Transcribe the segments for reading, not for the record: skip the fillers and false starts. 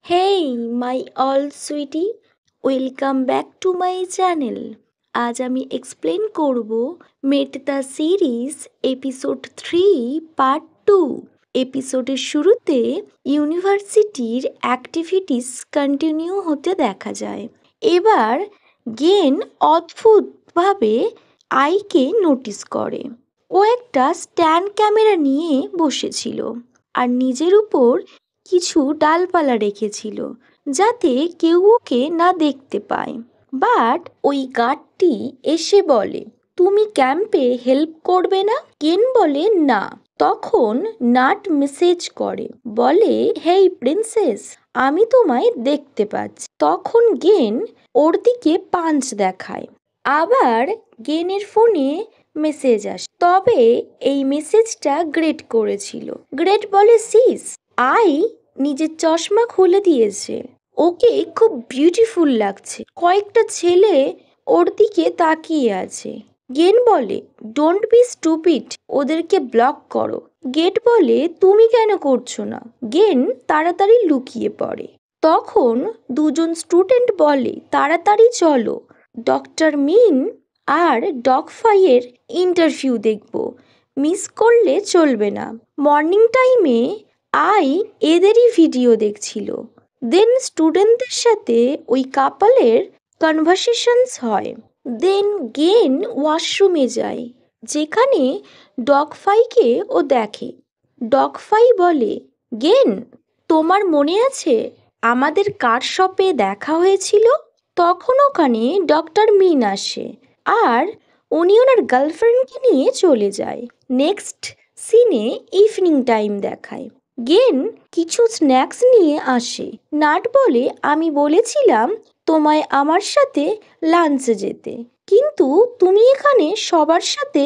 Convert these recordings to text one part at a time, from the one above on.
Hey my all sweetie, welcome back to my channel. আজ আমি explain করব meet the series episode 3 part 2। এপিসোডের শুরুতে ইউনিভার্সিটির অ্যাক্টিভিটিস কন্টিনিউ হতে দেখা যায়। এবার গেন অদ্ভুতভাবে আইকে নোটিস করে। ও একটা স্ট্যান্ড ক্যামেরা নিয়ে বসেছিল আর নিজের উপর কিছু ডালপালা রেখেছিল যাতে কেউ ওকে না দেখতে পায়। বাট ওই গার্ডটি এসে বলে, তুমি ক্যাম্পে হেল্প করবে না? কেন বলে না। তখন নাট মেসেজ করে, বলে, হেই প্রিন্সেস, আমি তোমায় দেখতে পাচ্ছি। তখন গেন ওর দিকে পাঞ্চ দেখায়। আবার গেনের ফোনে মেসেজ আসে, তবে এই মেসেজটা গ্রেট করেছিল। গ্রেট বলে, সিস, আই নিজের চশমা খুলে দিয়েছে, ওকে খুব বিউটিফুল লাগছে। কয়েকটা ছেলে ওর দিকে তাকিয়ে আছে। গেন বলে, ডোন্ট বি স্টুপিড, ওদেরকে ব্লক করো। গেট বলে, তুমি কেন করছো না? গেন তাড়াতাড়ি লুকিয়ে পড়ে। তখন দুজন স্টুডেন্ট বলে, তাড়াতাড়ি চলো, ডক্টর মিন আর ডগ ফাইয়ের ইন্টারভিউ দেখব, মিস করলে চলবে না। মর্নিং টাইমে আই এদেরই ভিডিও দেখছিল। দেন স্টুডেন্টদের সাথে ওই কাপলের কনভারসেশনস হয়। দেন গেন ওয়াশরুমে যায়, যেখানে ডগফাইকে ও দেখে। ডগফাই বলে, গেন, তোমার মনে আছে আমাদের কার শপে দেখা হয়েছিল? তখন ওখানে ডক্টর মিন আসে আর উনি ওনার গার্লফ্রেন্ডকে নিয়ে চলে যায়। নেক্সট সিনে ইভিনিং টাইম দেখায়। গেন কিছু স্ন্যাক্স নিয়ে আসে। নাট বলে, আমি বলেছিলাম তোমায় আমার সাথে লাঞ্চে যেতে, কিন্তু তুমি এখানে সবার সাথে।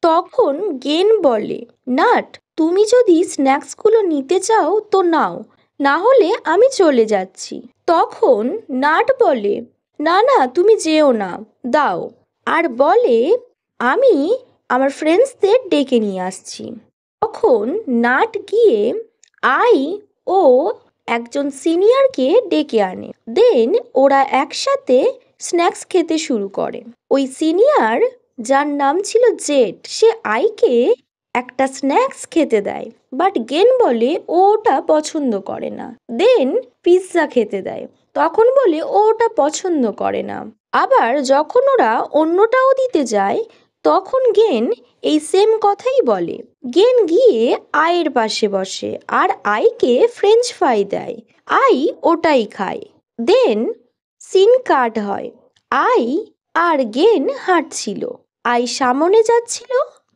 তখন গেন বলে, নাট, তুমি যদি স্ন্যাক্সগুলো নিতে চাও তো নাও, না হলে আমি চলে যাচ্ছি। তখন নাট বলে, না না, তুমি যেও না, দাও, আর বলে, আমি আমার ফ্রেন্ডসদের ডেকে নিয়ে আসছি। তখন নাট গিয়ে আই ও একজন সিনিয়রকে ডেকে আনে। দেন ওরা একসাথে স্ন্যাক্স খেতে শুরু করে। ওই সিনিয়র, যার নাম ছিল জেড, সে আইকে একটা স্ন্যাক্স খেতে দেয়, বাট গেন বলে ও ওটা পছন্দ করে না। দেন পিৎজা খেতে দেয়, তখন বলে ও ওটা পছন্দ করে না। আবার যখন ওরা অন্যটাও দিতে যায়, তখন গেন এই সেম কথাই বলে। গেন গিয়ে আয়ের পাশে বসে আর আইকে ফ্রেঞ্চ ফ্রাই দেয়। আই ওটাই খায়। দেন সিন কাট হয়। আই আর গেন হাঁটছিল। আই সামনে যাচ্ছিল,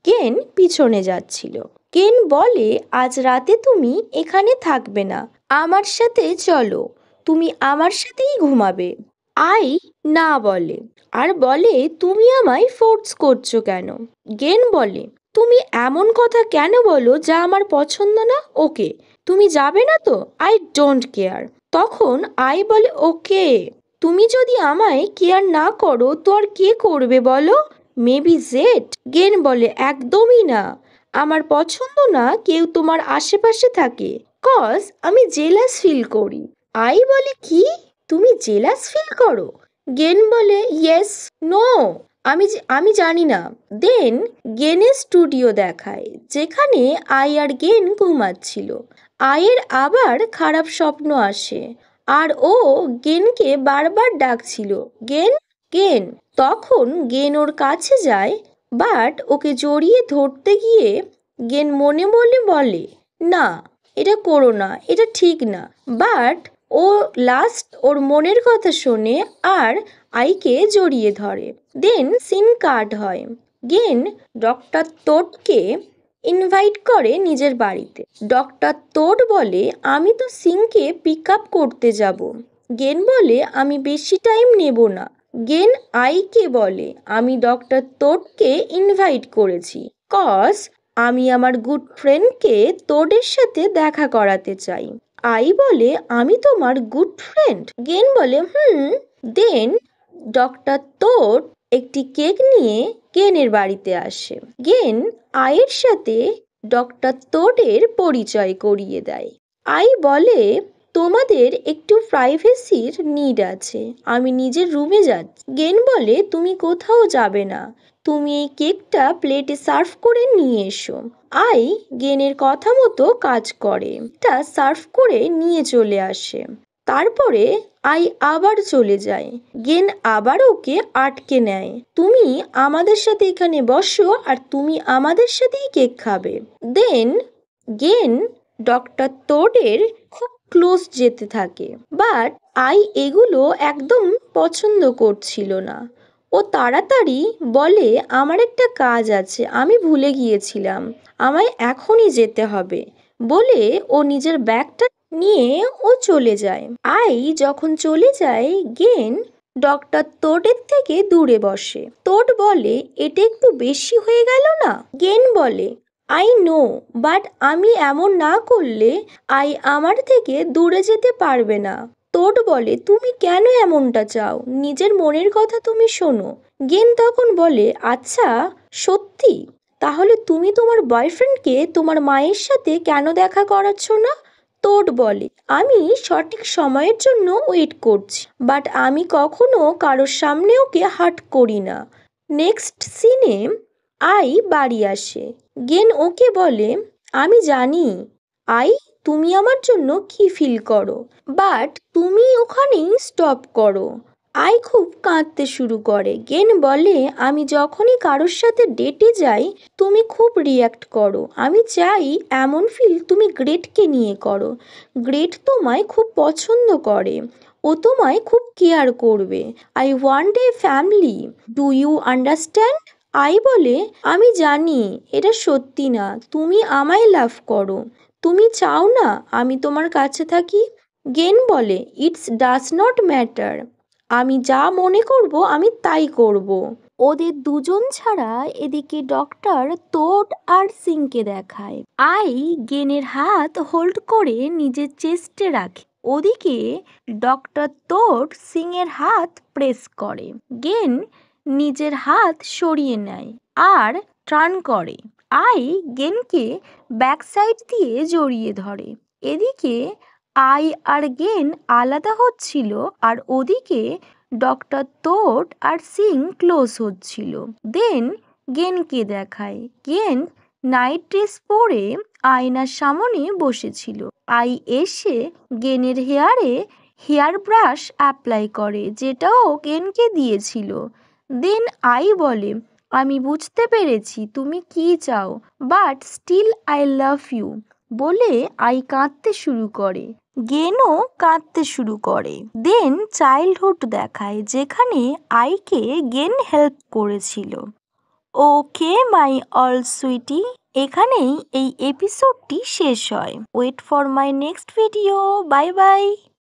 গেন পিছনে যাচ্ছিল। গেন বলে, আজ রাতে তুমি এখানে থাকবে না, আমার সাথে চলো, তুমি আমার সাথেই ঘুমাবে। আই না বলে আর বলে, তুমি আমায় ফোর্স করছো কেন? গেন বলে, তুমি এমন কথা কেন বলো যা আমার পছন্দ না? ওকে, তুমি যাবে না তো? I don't care. তখন আই বলে, ওকে, তুমি যদি আমায় কেয়ার না করো তো আর কে করবে বলো? Maybe Z. গেন বলে, একদমই না, আমার পছন্দ না কেউ তোমার আশেপাশে থাকে, কজ আমি জেলাস ফিল করি। আই বলে, কি, তুমি জেলাস ফিল করো? গেন বলে, ইয়েস, নো, আমি জানি না। দেন গেনের স্টুডিও দেখায়, যেখানে আই আর গেন ঘুমাচ্ছিল। আয়ের আবার খারাপ স্বপ্ন আসে আর ও গেনকে বারবার ডাকছিল, গেন, গেন। তখন গেন ওর কাছে যায়, বাট ওকে জড়িয়ে ধরতে গিয়ে গেন মনে মনে বলে, না, এটা করো না, এটা ঠিক না। বাট ও লাস্ট ওর মনের কথা শোনে আর আইকে জড়িয়ে ধরে। দেন সিন কাট হয়। গেন ডক্টর তোডকে ইনভাইট করে নিজের বাড়িতে। ডক্টর তোড বলে, আমি তো সিংকে পিক আপ করতে যাব। গেন বলে, আমি বেশি টাইম নেব না। গেন আইকে বলে, আমি ডক্টর তোডকে ইনভাইট করেছি কজ আমি আমার গুড ফ্রেন্ডকে তোডের সাথে দেখা করাতে চাই। আই বলে, আমি তোমার গুড ফ্রেন্ড? গেন বলে, দেন ডক্টর তোড একটি কেক নিয়ে গেনের বাড়িতে আসে। গেন আয়ের সাথে ডক্টর তোডের পরিচয় করিয়ে দেয়। আই বলে, তোমাদের একটু প্রাইভেসির নিড আছে, আমি নিজের রুমে যাচ্ছি। গেন বলে, তুমি কোথাও যাবে না, তুমি এই কেকটা প্লেটে সার্ভ করে নিয়ে এসো। আই গেনের কথা মতো কাজ করে, এটা সার্ভ করে নিয়ে চলে আসে। তারপরে আই আবার চলে যায়। গেন আবার ওকে আটকে নেয়। তুমি আমাদের সাথে এখানে বসো আর তুমি আমাদের সাথেই কেক খাবে। দেন গেন ডক্টর তোডের খুব ক্লোজ যেতে থাকে, বাট আই এগুলো একদম পছন্দ করছিল না। ও তাড়াতাড়ি বলে, আমার একটা কাজ আছে, আমি ভুলে গিয়েছিলাম, আমায় এখনই যেতে হবে বলে ও নিজের ব্যাগটা নিয়ে ও চলে যায়। আই যখন চলে যায়, গেন ডক্টর তোডের থেকে দূরে বসে। তোড বলে, এটা একটু বেশি হয়ে গেল না? গেন বলে, আই নো, বাট আমি এমন না করলে আই আমার থেকে দূরে যেতে পারবে না। তোড বলে, তুমি কেন এমনটা চাও? নিজের মনের কথা তুমি শোনো। গেন তখন বলে, আচ্ছা সত্যি, তাহলে তুমি তোমার বয়ফ্রেন্ডকে তোমার মায়ের সাথে কেন দেখা করাচ্ছ না? তোড বলে, আমি সঠিক সময়ের জন্য ওয়েট করছি, বাট আমি কখনো কারোর সামনে ওকে হার্ট করি না। নেক্সট সিনে আই বাড়ি আসে। গেন ওকে বলে, আমি জানি আই তুমি আমার জন্য কি ফিল করো, বাট তুমি ওখানেই স্টপ করো। আই খুব কাঁদতে শুরু করে। গেন বলে, আমি যখনই কারোর সাথে ডেটে যাই তুমি খুব রিয়্যাক্ট করো, আমি চাই এমন ফিল তুমি গ্রেটকে নিয়ে করো। গ্রেট তোমায় খুব পছন্দ করে, ও তোমায় খুব কেয়ার করবে। I want a family, do you understand? আই বলে, আমি জানি এটা সত্যি না, তুমি আমায় লাভ করো, তুমি চাও না আমি তোমার কাছে থাকি। গেন বলে, ইটস ডাজ নট ম্যাটার, আমি যা মনে করব আমি তাই করব। ওদের দুজন ছাড়া এদিকে ডক্টর তোড আর সিংকে দেখায়। আই গেনের হাত হোল্ড করে নিজের চেস্টে রাখে। ওদিকে ডক্টর তোড সিংয়ের হাত প্রেস করে। গেন নিজের হাত সরিয়ে নেয় আর টার্ন করে। আই গেনকে ব্যাক সাইড দিয়ে জড়িয়ে ধরে। এদিকে আই আর গেন আলাদা হচ্ছিল আর ওদিকে ডক্টর তোড আর সিং ক্লোজ হচ্ছিল। দেন গেনকে দেখায়। গেন নাইট ড্রেস পরে আয়নার সামনে বসেছিল। আই এসে গেনের হেয়ারে হেয়ার ব্রাশ অ্যাপ্লাই করে, যেটাও গেনকে দিয়েছিল। দেন আই বলে, আমি বুঝতে পেরেছি তুমি কি চাও, but still I love you বলে আই কাঁদতে শুরু করে। গেনও কাঁদতে শুরু করে। দেন চাইল্ডহুড দেখায়, যেখানে আইকে গেন হেল্প করেছিল। ওকে মাই অল সুইটি, এখানেই এই এপিসোডটি শেষ হয়। Wait for my next video. Bye by.